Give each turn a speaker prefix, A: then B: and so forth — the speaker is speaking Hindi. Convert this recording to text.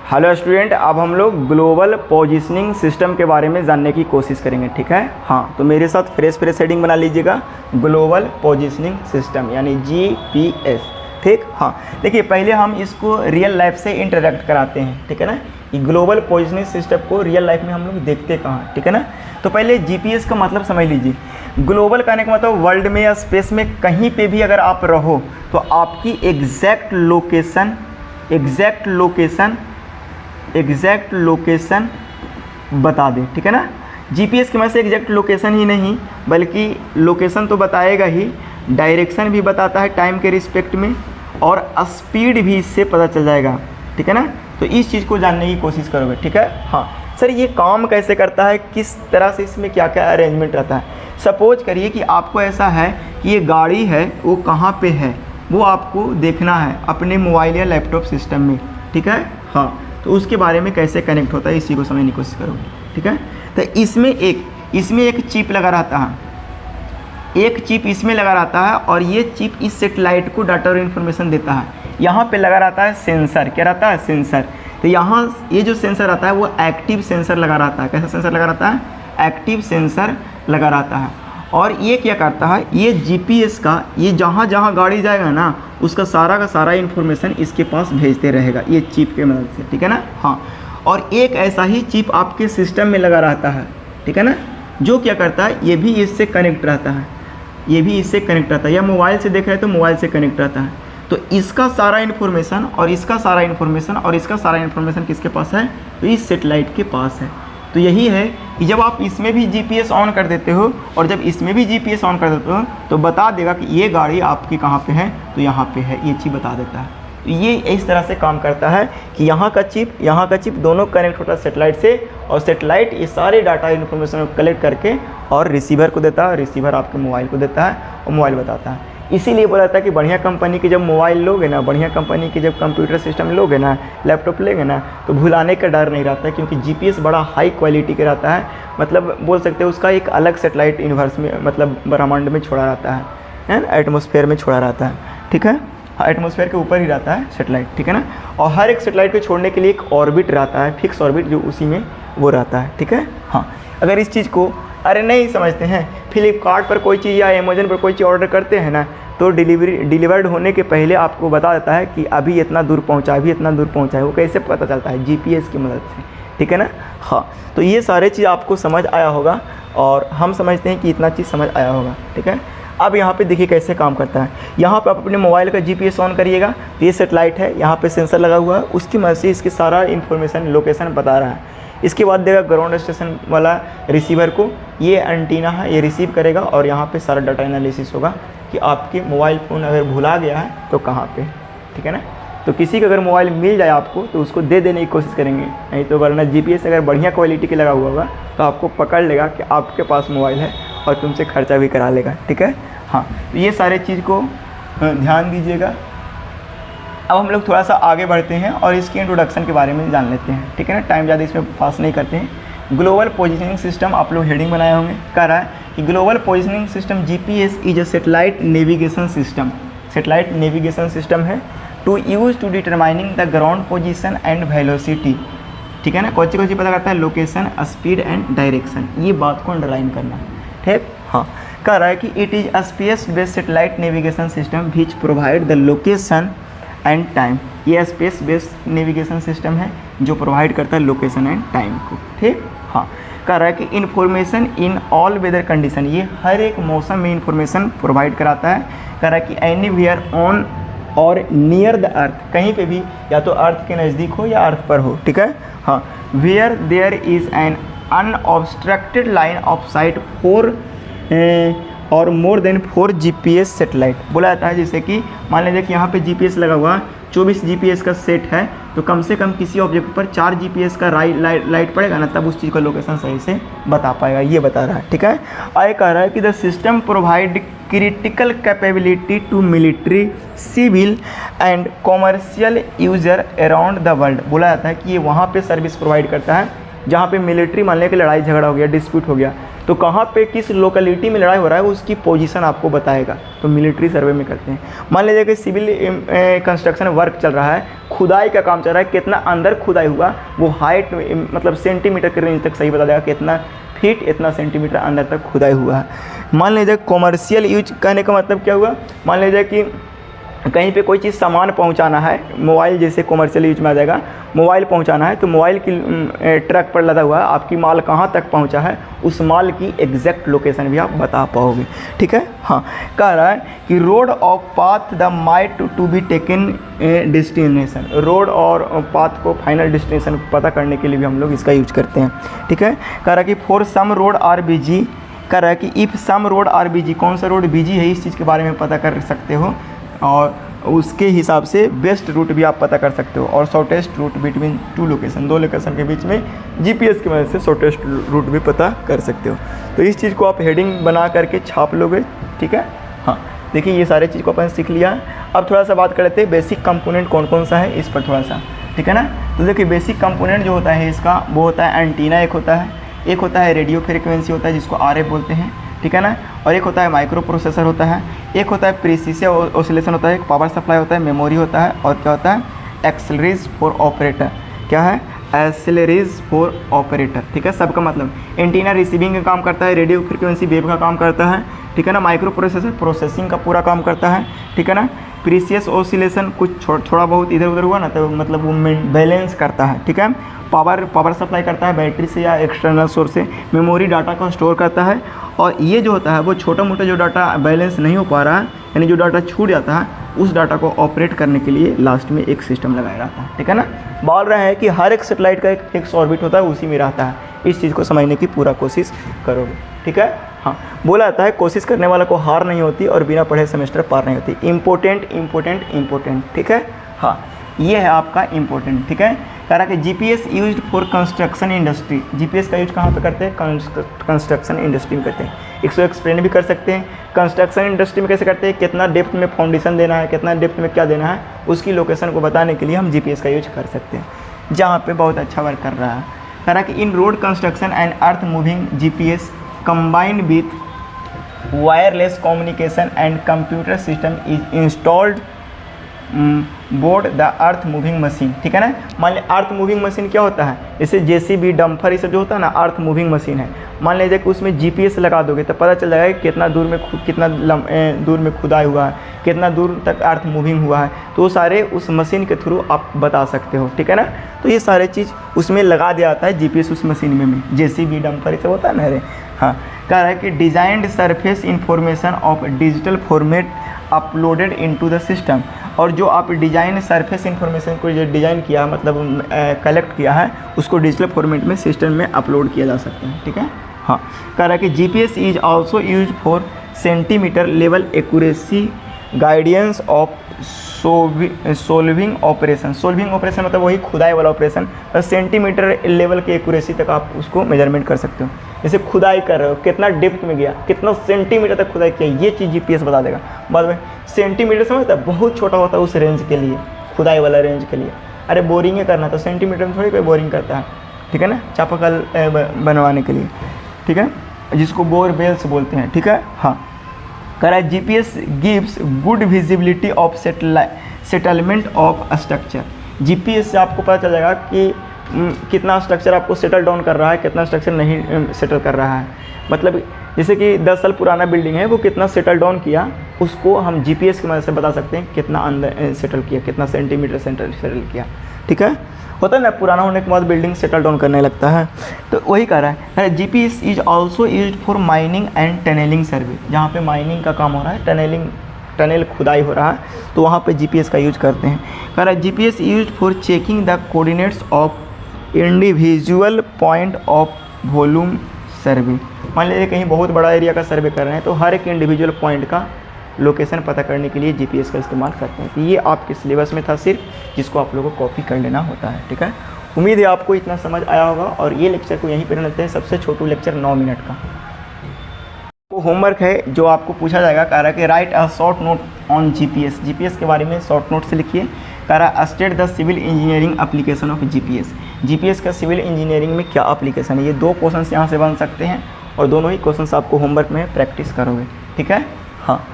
A: हेलो स्टूडेंट, अब हम लोग ग्लोबल पोजीशनिंग सिस्टम के बारे में जानने की कोशिश करेंगे। ठीक है, हाँ, तो मेरे साथ फ्रेश हेडिंग बना लीजिएगा, ग्लोबल पोजीशनिंग सिस्टम यानी GPS। ठीक, हाँ, देखिए पहले हम इसको रियल लाइफ से इंटरेक्ट कराते हैं। ठीक है ना, ये ग्लोबल पोजीशनिंग सिस्टम को रियल लाइफ में हम लोग देखते कहाँ। ठीक है ना, तो पहले GPS का मतलब समझ लीजिए। ग्लोबल कहने का मतलब वर्ल्ड में या स्पेस में कहीं पे भी अगर आप रहो तो आपकी एग्जैक्ट लोकेशन बता दे। ठीक है ना, GPS की मदद से एग्जैक्ट लोकेशन ही नहीं बल्कि लोकेशन तो बताएगा ही, डायरेक्शन भी बताता है टाइम के रिस्पेक्ट में, और स्पीड भी इससे पता चल जाएगा। ठीक है ना, तो इस चीज़ को जानने की कोशिश करोगे। ठीक है, हाँ सर, ये काम कैसे करता है, किस तरह से इसमें क्या क्या अरेंजमेंट रहता है। सपोज करिए कि आपको ऐसा है कि ये गाड़ी है, वो कहाँ पे है वो आपको देखना है अपने मोबाइल या लैपटॉप सिस्टम में। ठीक है, हाँ, तो उसके बारे में कैसे कनेक्ट होता है इसी को समझने की कोशिश करोगे। ठीक है, तो इसमें एक चिप लगा रहता है, एक चिप इसमें लगा रहता है, और ये चिप इस सेटेलाइट को डाटा और इन्फॉर्मेशन देता है। यहाँ पे लगा रहता है सेंसर, क्या रहता है, सेंसर। तो यहाँ ये जो सेंसर आता है वो एक्टिव सेंसर लगा रहता है। कैसा सेंसर लगा रहता है, एक्टिव सेंसर लगा रहता है। और ये क्या करता है, ये GPS का, ये जहाँ जहाँ गाड़ी जाएगा ना उसका सारा का सारा इन्फॉर्मेशन इसके पास भेजते रहेगा ये चिप के मदद से। ठीक है ना, हाँ, और एक ऐसा ही चिप आपके सिस्टम में लगा रहता है। ठीक है ना, जो क्या करता है, ये भी इससे कनेक्ट रहता है, ये भी इससे कनेक्ट रहता है, या मोबाइल से देख रहे हैं तो मोबाइल से कनेक्ट रहता है। तो इसका सारा इन्फॉर्मेशन और इसका सारा इन्फॉर्मेशन और इसका सारा इन्फॉर्मेशन किसके पास है, तो इस सेटेलाइट के पास है। तो यही है कि जब आप इसमें भी GPS ऑन कर देते हो और जब इसमें भी GPS ऑन कर देते हो तो बता देगा कि ये गाड़ी आपकी कहाँ पे है, तो यहाँ पे है, ये चीज़ बता देता है। तो ये इस तरह से काम करता है कि यहाँ का चिप दोनों कनेक्ट होता है सेटेलाइट से, और सेटेलाइट ये सारे डाटा इन्फॉर्मेशन को कलेक्ट करके और रिसीवर को देता है, रिसीवर आपके मोबाइल को देता है और मोबाइल बताता है। इसीलिए बोला जाता है कि बढ़िया कंपनी की जब मोबाइल लोगे ना, बढ़िया कंपनी की जब कंप्यूटर सिस्टम लोगे ना, लैपटॉप लेंगे ना, तो भुलाने का डर नहीं रहता है, क्योंकि GPS बड़ा हाई क्वालिटी का रहता है। मतलब बोल सकते हैं उसका एक अलग सेटेलाइट यूनिवर्स में, मतलब ब्रह्मांड में छोड़ा रहता है ना, एटमॉस्फेयर में छोड़ा रहता है। ठीक है, एटमॉस्फेयर के ऊपर ही रहता है सेटेलाइट। ठीक है ना, और हर एक सेटेलाइट को छोड़ने के लिए एक ऑर्बिट रहता है, फिक्स ऑर्बिट, जो उसी में वो रहता है। ठीक है, हाँ, अगर इस चीज़ को अरे नहीं समझते हैं, फ्लिपकार्ट पर कोई चीज़ या अमेजन पर कोई चीज़ ऑर्डर करते हैं ना, तो डिलीवर्ड होने के पहले आपको बता देता है कि अभी इतना दूर पहुंचा, अभी इतना दूर पहुंचा है। वो कैसे पता चलता है, GPS की मदद से। ठीक है ना, हाँ, तो ये सारे चीज़ आपको समझ आया होगा और हम समझते हैं कि इतना चीज़ समझ आया होगा। ठीक है, अब यहाँ पे देखिए कैसे काम करता है। यहाँ पे आप अपने मोबाइल का GPS ऑन करिएगा, तो ये सेटेलाइट है, यहाँ पे सेंसर लगा हुआ है, उसकी मदद से इसकी सारा इन्फॉर्मेशन लोकेशन बता रहा है। इसके बाद देगा ग्राउंड स्टेशन वाला रिसीवर को, ये एंटीना है, ये रिसीव करेगा और यहाँ पे सारा डाटा एनालिसिस होगा कि आपके मोबाइल फ़ोन अगर भुला गया है तो कहाँ पे। ठीक है ना, तो किसी का अगर मोबाइल मिल जाए आपको तो उसको दे देने की कोशिश करेंगे, नहीं तो वरना GPS अगर बढ़िया क्वालिटी के लगा हुआ होगा तो आपको पकड़ लेगा कि आपके पास मोबाइल है और तुमसे खर्चा भी करा लेगा। ठीक है, हाँ, तो ये सारे चीज़ को ध्यान दीजिएगा। अब हम लोग थोड़ा सा आगे बढ़ते हैं और इसके इंट्रोडक्शन के बारे में जान लेते हैं। ठीक है ना, टाइम ज़्यादा इसमें पास नहीं करते हैं। ग्लोबल पोजीशनिंग सिस्टम, आप लोग हेडिंग बनाए होंगे, कह रहा है कि global positioning system GPS is a satellite navigation system. Satellite navigation system है to use to determining the ground position and velocity. ठीक है ना, कौन सी पता करता है, लोकेशन, स्पीड एंड डायरेक्शन। ये बात को अंडरलाइन करना। ठीक, हाँ, कह रहा है कि it is a space based satellite navigation system which provide the location and time. ये स्पेस बेस्ड नेविगेशन सिस्टम है जो प्रोवाइड करता है लोकेशन एंड टाइम को। ठीक, हाँ, कह रहा है कि information in all weather condition, ये हर एक मौसम में इंफॉर्मेशन प्रोवाइड कराता है। कह रहा है कि एनी वेयर ऑन और नियर द अर्थ, कहीं पे भी, या तो अर्थ के नज़दीक हो या अर्थ पर हो। ठीक है, हाँ, where there is an unobstructed line of sight four और मोर देन 4 GPS सेटेलाइट। बोला जाता है जैसे कि मान लीजिए कि यहाँ पे GPS लगा हुआ 24 GPS का सेट है, तो कम से कम किसी ऑब्जेक्ट पर 4 GPS का लाइट पड़ेगा ना, तब उस चीज़ का लोकेशन सही से बता पाएगा, ये बता रहा है। ठीक है, आगे कह रहा है कि the system provide critical capability to military, civil and commercial user around the world. बोला जाता है कि ये वहाँ पे सर्विस प्रोवाइड करता है जहाँ पे मिलिट्री, मान लें कि लड़ाई झगड़ा हो गया, डिस्प्यूट हो गया, तो कहाँ पे किस लोकेलिटी में लड़ाई हो रहा है उसकी पोजीशन आपको बताएगा। तो मिलिट्री सर्वे में करते हैं। मान लीजिए कि सिविल कंस्ट्रक्शन वर्क चल रहा है, खुदाई का काम चल रहा है, कितना अंदर खुदाई हुआ वो हाइट मतलब सेंटीमीटर के रेंज तक सही बता देगा, कितना फीट इतना सेंटीमीटर अंदर तक खुदाई हुआ है। मान लीजिए कॉमर्शियल यूज कहने का मतलब क्या हुआ, मान लीजिए कि कहीं पे कोई चीज़ सामान पहुंचाना है, मोबाइल जैसे कॉमर्शियल यूज में आ जाएगा, मोबाइल पहुंचाना है तो मोबाइल की ट्रक पर लदा हुआ है, आपकी माल कहां तक पहुंचा है उस माल की एग्जैक्ट लोकेशन भी आप बता पाओगे। ठीक है, हाँ। कह रहा है कि road of path the might to be taken destination, road और पाथ को फाइनल डेस्टिनेशन पता करने के लिए भी हम लोग इसका यूज करते हैं। ठीक है, कह रहा है कि for some road are busy, कह रहा है कि if some road are busy, कौन सा रोड बिजी है इस चीज़ के बारे में पता कर सकते हो और उसके हिसाब से बेस्ट रूट भी आप पता कर सकते हो। और shortest route between two location, दो लोकेशन के बीच में जीपीएस की मदद से शॉर्टेस्ट रूट भी पता कर सकते हो। तो इस चीज़ को आप हेडिंग बना करके छाप लोगे। ठीक है, हाँ। देखिए ये सारे चीज़ को अपन सीख लिया। अब थोड़ा सा बात कर लेते हैं बेसिक कंपोनेंट कौन कौन सा है इस पर थोड़ा सा। ठीक है ना, तो देखिए बेसिक कंपोनेंट जो होता है इसका वो होता है एंटीना, एक होता है रेडियो फ्रिक्वेंसी होता है जिसको आरएफ बोलते हैं। ठीक है ना, और एक होता है माइक्रो प्रोसेसर होता है, एक होता है प्रीसिशन ऑसिलेशन होता है, एक पावर सप्लाई होता है, मेमोरी होता है, और क्या होता है एक्सेलरीज फॉर ऑपरेटर। क्या है एक्सेलरीज फॉर ऑपरेटर। ठीक है, सबका मतलब एंटीना रिसीविंग का काम करता है, रेडियो फ्रिक्वेंसी वेव का काम करता है। ठीक है ना, माइक्रो प्रोसेसर प्रोसेसिंग का पूरा काम करता है। ठीक है ना, प्रीसियस ऑसिलेशन कुछ थोड़ा बहुत इधर उधर हुआ ना तो मतलब वो बैलेंस करता है। ठीक है, पावर सप्लाई करता है बैटरी से या एक्सटर्नल सोर्स से, मेमोरी डाटा को स्टोर करता है, और ये जो होता है वो छोटा मोटा जो डाटा बैलेंस नहीं हो पा रहा है यानी जो डाटा छूट जाता है उस डाटा को ऑपरेट करने के लिए लास्ट में एक सिस्टम लगाया रहता है। ठीक है ना, बोल रहा है कि हर एक सैटेलाइट का एक फिक्स ऑर्बिट होता है उसी में रहता है। इस चीज़ को समझने की पूरा कोशिश करोगे। ठीक है, हाँ। बोला जाता है कोशिश करने वाला को हार नहीं होती और बिना पढ़े सेमेस्टर पार नहीं होती। Important important important. ठीक है, हाँ, ये है आपका इम्पोर्टेंट। ठीक है, कह रहा कि GPS used for construction industry, GPS का यूज कहाँ पे करते हैं कंस्ट्रक्शन इंडस्ट्री में करते हैं। इसको एक्सप्लेन भी कर सकते हैं कंस्ट्रक्शन इंडस्ट्री में कैसे करते हैं, कितना डेप्थ में फाउंडेशन देना है, कितना डेप्थ में क्या देना है, उसकी लोकेशन को बताने के लिए हम जीपीएस का यूज कर सकते हैं, जहाँ पे बहुत अच्छा वर्क कर रहा है। कह रहा कि in road construction and earth moving GPS combined with wireless communication and computer system is installed board the earth moving machine. ठीक है ना, मान लीजिए अर्थ मूविंग मशीन क्या होता है, जैसे जेसीबी डंपर ये सब जो होता है ना अर्थ मूविंग मशीन है। मान लीजिए कि उसमें जीपीएस लगा दोगे तो पता चल जाएगा कि कितना दूर में दूर में खुदाई हुआ है, कितना दूर तक अर्थ मूविंग हुआ है, तो वो सारे उस मशीन के थ्रू आप बता सकते हो। ठीक है ना, तो ये सारे चीज़ उसमें लगा दिया जाता है जीपीएस उस मशीन में जेसीबी डंपर ये सब होता है ना। अरे हाँ, कह रहा है कि designed surface information of digital format uploaded into the system, और जो आप डिजाइन सरफेस इंफॉर्मेशन को जो डिज़ाइन किया मतलब कलेक्ट किया है उसको डिजिटल फॉर्मेट में सिस्टम में अपलोड किया जा सकता है। ठीक है, हाँ। कह रहा है कि GPS is also use for centimetre level accuracy guidance of solving operation. Solving operation मतलब वही खुदाई वाला ऑपरेशन, और सेंटीमीटर लेवल की एक्यूरेसी तक आप उसको मेजरमेंट कर सकते हो। जैसे खुदाई कर रहे हो कितना डेप्थ में गया, कितना सेंटीमीटर तक खुदाई किया, ये चीज़ जीपीएस बता देगा। बाद में सेंटीमीटर समझता है बहुत छोटा होता है उस रेंज के लिए, खुदाई वाला रेंज के लिए। अरे बोरिंग करना तो सेंटीमीटर में थोड़ी कोई बोरिंग करता है। ठीक है ना, चापाकल बनवाने के लिए। ठीक है, जिसको बोरवेल्स बोलते हैं। ठीक है, हाँ। कह रहा है GPS gives good visibility of settlement of structure. GPS से आपको पता चल जाएगा कि कितना स्ट्रक्चर आपको सेटल डाउन कर रहा है, कितना स्ट्रक्चर नहीं सेटल कर रहा है। मतलब जैसे कि 10 साल पुराना बिल्डिंग है वो कितना सेटल डाउन किया, उसको हम जीपीएस की मदद से बता सकते हैं कितना अंदर सेटल किया, कितना सेंटीमीटर सेटल किया। ठीक है, होता है ना पुराना होने के बाद बिल्डिंग सेटल डाउन करने लगता है, तो वही कह रहा है। GPS is also used for mining and tunneling survey, जहाँ पे माइनिंग का काम हो रहा है, टनल खुदाई हो रहा है, तो वहाँ पे जीपीएस का यूज करते हैं। कह रहा है GPS used for checking the coordinates of individual point of volume survey. मान लीजिए कहीं बहुत बड़ा एरिया का सर्वे कर रहे हैं तो हर एक इंडिविजुअल पॉइंट का लोकेशन पता करने के लिए जीपीएस का इस्तेमाल करते हैं। तो ये आपके सिलेबस में था सिर्फ, जिसको आप लोगों को कॉपी कर लेना होता है। ठीक है, उम्मीद है आपको इतना समझ आया होगा, और ये लेक्चर को यहीं पर लेते हैं। सबसे छोटू लेक्चर 9 मिनट का वो होमवर्क है जो आपको पूछा जाएगा। कह रहा है कि right a short note on GPS, GPS के बारे में शॉर्ट नोट से लिखिए। कह रहा है state the civil engineering application of GPS, GPS का सिविल इंजीनियरिंग में क्या एप्लीकेशन है। ये 2 क्वेश्चन यहाँ से बन सकते हैं, और दोनों ही क्वेश्चंस आपको होमवर्क में प्रैक्टिस करोगे, ठीक है। हाँ।